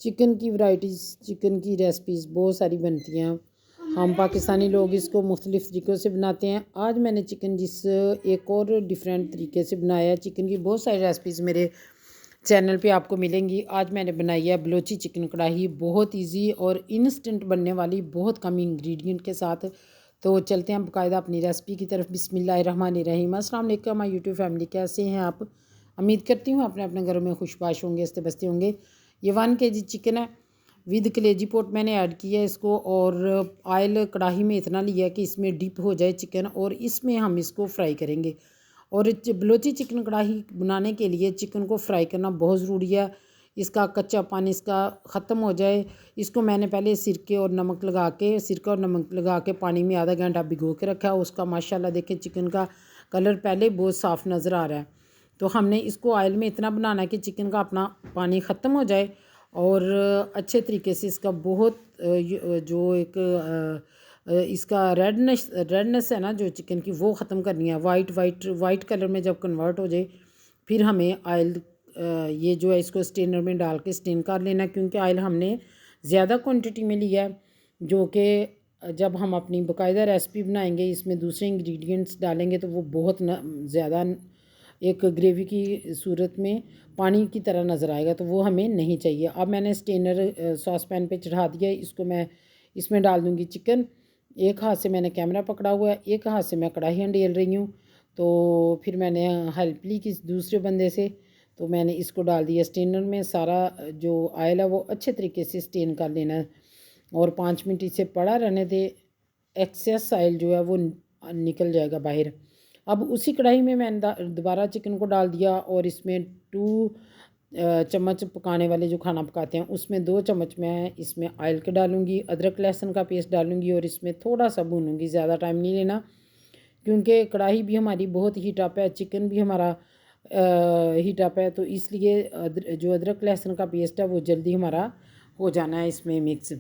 Chicken की varieties, chicken की recipes बहुत सारी बनती हैं। हम पाकिस्तानी लोग इसको मुख्तलिफ़ तरीक़ों से बनाते हैं। आज मैंने चिकन एक और डिफरेंट तरीके से बनाया है। चिकन की बहुत सारी रेसिपीज़ मेरे चैनल पे आपको मिलेंगी। आज मैंने बनाई है बलोची चिकन कढ़ाई, बहुत ईजी और इंस्टेंट बनने वाली, बहुत कम इंग्रेडिएंट के साथ। तो चलते हैं बाकायदा अपनी रेसिपी की तरफ। बिस्मिल्लाहिर्रहमानिर्रहीम। अस्सलाम वालेकुम माय यूट्यूब फैमिली, कैसे हैं आप? उम्मीद करती हूँ अपने अपने घरों में खुशबाश होंगे, हंसते बसते होंगे। ये 1 kg चिकन है विद कलेजी पोट मैंने ऐड किया है इसको, और ऑयल कढ़ाई में इतना लिया कि इसमें डिप हो जाए चिकन, और इसमें हम इसको फ्राई करेंगे। और बलोची चिकन कढ़ाई बनाने के लिए चिकन को फ्राई करना बहुत ज़रूरी है। इसका कच्चा पानी इसका ख़त्म हो जाए। इसको मैंने पहले सिरका और नमक लगा के पानी में आधा घंटा भिगो के रखा है। उसका माशाल्लाह देखें चिकन का कलर पहले बहुत साफ़ नज़र आ रहा है। तो हमने इसको ऑयल में इतना बनाना है कि चिकन का अपना पानी ख़त्म हो जाए, और अच्छे तरीके से इसका बहुत जो एक इसका रेडनेस है ना जो चिकन की, वो ख़त्म करनी है। वाइट कलर में जब कन्वर्ट हो जाए, फिर हमें ऑयल ये जो है इसको स्टेनर में डाल के स्टेन कर लेना, क्योंकि ऑयल हमने ज़्यादा क्वांटिटी में लिया है, जो कि जब हम अपनी बाकायदा रेसिपी बनाएंगे इसमें दूसरे इंग्रेडिएंट्स डालेंगे तो वो बहुत ज़्यादा एक ग्रेवी की सूरत में पानी की तरह नज़र आएगा, तो वो हमें नहीं चाहिए। अब मैंने स्टेनर सॉस पैन पर चढ़ा दिया है। इसको मैं इसमें डाल दूँगी चिकन। एक हाथ से मैंने कैमरा पकड़ा हुआ है, एक हाथ से मैं कढ़ाई हंडेल रही हूँ। तो फिर मैंने हेल्प ली किसी दूसरे बंदे से, तो मैंने इसको डाल दिया स्टेनर में। सारा जो ऑयल है वो अच्छे तरीके से स्टेन कर लेना है, और 5 मिनट इसे पड़ा रहने दे। एक्सेस ऑयल जो है वो निकल जाएगा बाहर। अब उसी कढ़ाई में मैंने दोबारा चिकन को डाल दिया, और इसमें 2 चम्मच पकाने वाले जो खाना पकाते हैं उसमें 2 चम्मच मैं इसमें ऑयल के डालूँगी। अदरक लहसुन का पेस्ट डालूँगी, और इसमें थोड़ा सा भूनूँगी, ज़्यादा टाइम नहीं लेना, क्योंकि कढ़ाई भी हमारी बहुत हीट अप है, चिकन भी हमारा हीट अप है। तो इसलिए जो अदरक लहसुन का पेस्ट है वो जल्दी हमारा हो जाना है इसमें मिक्स।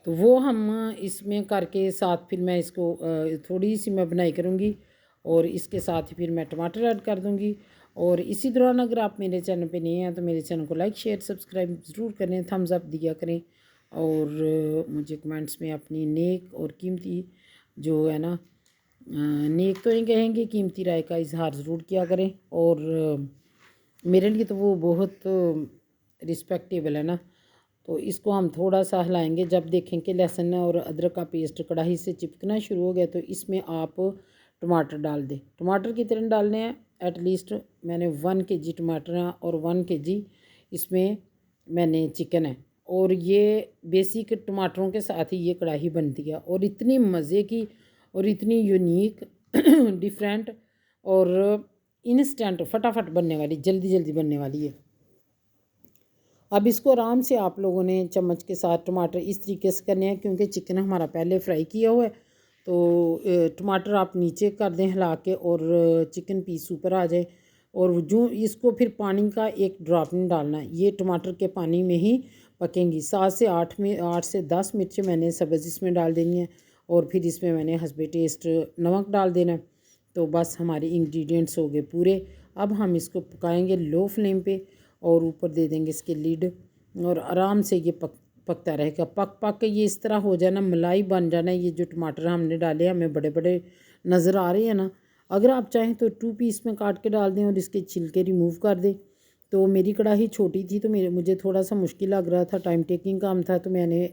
तो वो हम इसमें करके साथ फिर मैं इसको थोड़ी सी मैं बनाई करूँगी, और इसके साथ ही फिर मैं टमाटर ऐड कर दूँगी। और इसी दौरान अगर आप मेरे चैनल पे नए हैं तो मेरे चैनल को लाइक शेयर सब्सक्राइब ज़रूर करें, थम्स अप दिया करें, और मुझे कमेंट्स में अपनी नेक और कीमती जो है ना, नेक तो नहीं कहेंगे, कीमती राय का इजहार ज़रूर किया करें। और मेरे लिए तो वो बहुत रिस्पेक्टेबल है ना। तो इसको हम थोड़ा सा हिलाएंगे। जब देखें कि लहसुन और अदरक का पेस्ट कढ़ाई से चिपकना शुरू हो गया, तो इसमें आप टमाटर डाल दें। टमाटर कितने डालने हैं? एटलीस्ट मैंने 1 kg टमाटर हैं, और 1 kg इसमें मैंने चिकन है, और ये बेसिक टमाटरों के साथ ही ये कढ़ाई बनती है, और इतनी मज़े की और इतनी यूनिक डिफरेंट और इंस्टेंट फटाफट बनने वाली, जल्दी जल्दी बनने वाली है। अब इसको आराम से आप लोगों ने चम्मच के साथ टमाटर इस तरीके से करने हैं, क्योंकि चिकन हमारा पहले फ्राई किया हुआ है। तो टमाटर आप नीचे कर दें हिला के, और चिकन पीस ऊपर आ जाए। और जो इसको फिर पानी का एक ड्रॉप नहीं डालना है, ये टमाटर के पानी में ही पकेंगी। 8 से 10 मिर्चें मैंने सब्ज़ इसमें डाल देनी है, और फिर इसमें मैंने हस्बे टेस्ट नमक डाल देना है। तो बस हमारे इंग्रेडिएंट्स हो गए पूरे। अब हम इसको पकाएंगे लो फ्लेम पे, और ऊपर दे देंगे इसके लीड, और आराम से ये पकता रहेगा। पक के ये इस तरह हो जाना, मलाई बन जाना। ये जो टमाटर हमने डाले हमें बड़े बड़े नज़र आ रहे हैं ना, अगर आप चाहें तो 2 पीस में काट के डाल दें और इसके छिलके रिमूव कर दें। तो मेरी कढ़ाई छोटी थी, तो मुझे थोड़ा सा मुश्किल लग रहा था, टाइम टेकिंग काम था, तो मैंने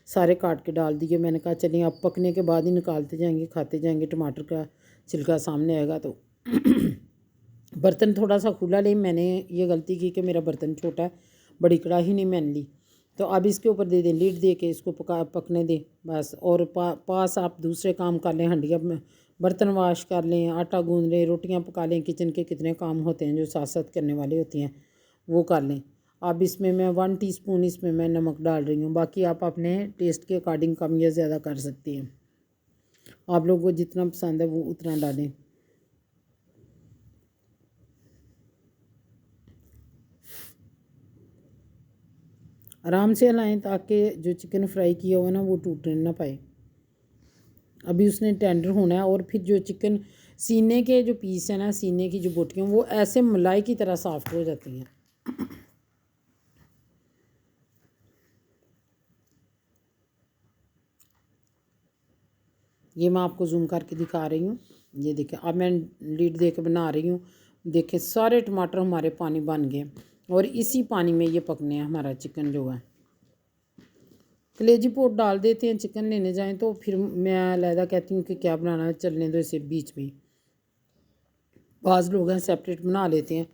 सारे काट के डाल दिए। मैंने कहा चलिए अब पकने के बाद ही निकालते जाएंगे, खाते जाएंगे, टमाटर का छिलका सामने आएगा। तो बर्तन थोड़ा सा खुला ले, मैंने ये गलती की कि मेरा बर्तन छोटा है, बड़ी कढ़ाई नहीं मैंने ली। तो अब इसके ऊपर दे दें लीड, दे के इसको पकने दें बस। और पास आप दूसरे काम कर लें, हंडिया बर्तन वाश कर लें, आटा गूंद लें, रोटियां पका लें। किचन के कितने काम होते हैं जो साथ साथ करने वाले होते हैं, वो कर लें। अब इसमें मैं 1 टीस्पून इसमें मैं नमक डाल रही हूँ, बाकी आप अपने टेस्ट के अकॉर्डिंग कम या ज़्यादा कर सकती हैं। आप लोगों को जितना पसंद है वो उतना डालें। आराम से हिलाएं ताकि जो चिकन फ्राई किया हुआ ना वो टूटने ना पाए। अभी उसने टेंडर होना है, और फिर जो चिकन सीने के जो पीस है ना, सीने की जो बोटियाँ, वो ऐसे मलाई की तरह सॉफ्ट हो जाती हैं। ये मैं आपको जूम करके दिखा रही हूँ। ये देखिए, अब मैं लीड दे के बना रही हूँ। देखिए सारे टमाटर हमारे पानी बन गए और इसी पानी में ये पकने हैं हमारा चिकन जो है। कलेजी पोट डाल देते हैं चिकन लेने जाएं तो, फिर मैं अलहदा कहती हूँ कि क्या बनाना है, चलने दो इसे बीच में। बाज़ लोग हैं सेपरेट बना लेते हैं।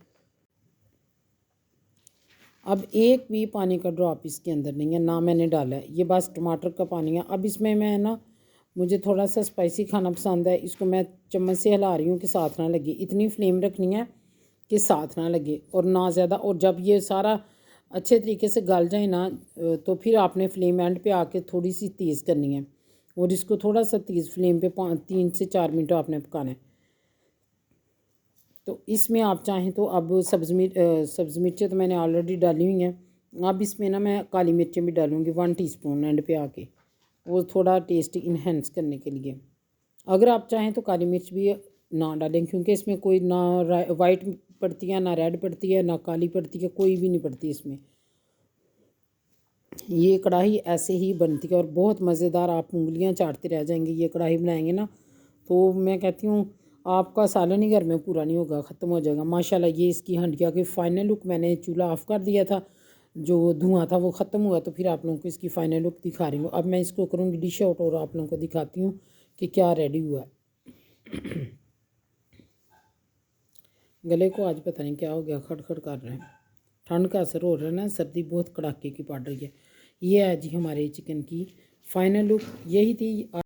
अब एक भी पानी का ड्रॉप इसके अंदर नहीं है, ना मैंने डाला है, ये बस टमाटर का पानी है। अब इसमें मैं ना, मुझे थोड़ा सा स्पाइसी खाना पसंद है, इसको मैं चम्मच से हिला रही हूँ कि साथ ना लगे। इतनी फ्लेम रखनी है कि साथ ना लगे और ना ज़्यादा। और जब ये सारा अच्छे तरीके से गल जाए ना, तो फिर आपने फ्लेम एंड पे आके थोड़ी सी तेज़ करनी है और इसको थोड़ा सा तेज़ फ्लेम पे 3 से 4 मिनट आपने पकाना है। तो इसमें आप चाहें तो अब सब्ज़ मिर्चें तो मैंने ऑलरेडी डाली हुई हैं। अब इसमें ना मैं काली मिर्चें भी डालूँगी 1 टीस्पून एंड पे आके, वो थोड़ा टेस्ट इन्हेंस करने के लिए। अगर आप चाहें तो काली मिर्च भी ना डालें, क्योंकि इसमें कोई ना वाइट पड़ती है, ना रेड पड़ती है, ना काली पड़ती है, कोई भी नहीं पड़ती इसमें। ये कढ़ाई ऐसे ही बनती है और बहुत मज़ेदार, आप उंगलियां चाटते रह जाएंगे। ये कढ़ाई बनाएंगे ना तो मैं कहती हूँ आपका सालन ही घर में पूरा नहीं होगा, ख़त्म हो जाएगा माशाल्लाह। ये इसकी हंडिया की फ़ाइनल लुक, मैंने चूल्हा ऑफ़ कर दिया था, जो धुआं था वो ख़त्म हुआ, तो फिर आप लोगों को इसकी फ़ाइनल लुक दिखा रही हूँ। अब मैं इसको करूँगी डिश आउट और आप लोगों को दिखाती हूँ कि क्या रेडी हुआ है। गले को आज पता नहीं क्या हो गया, खड़खड़ कर रहे हैं, ठंड का असर हो रहा है ना, सर्दी बहुत कड़ाके की पड़ रही है। ये है जी हमारे चिकन की फ़ाइनल लुक, यही थी।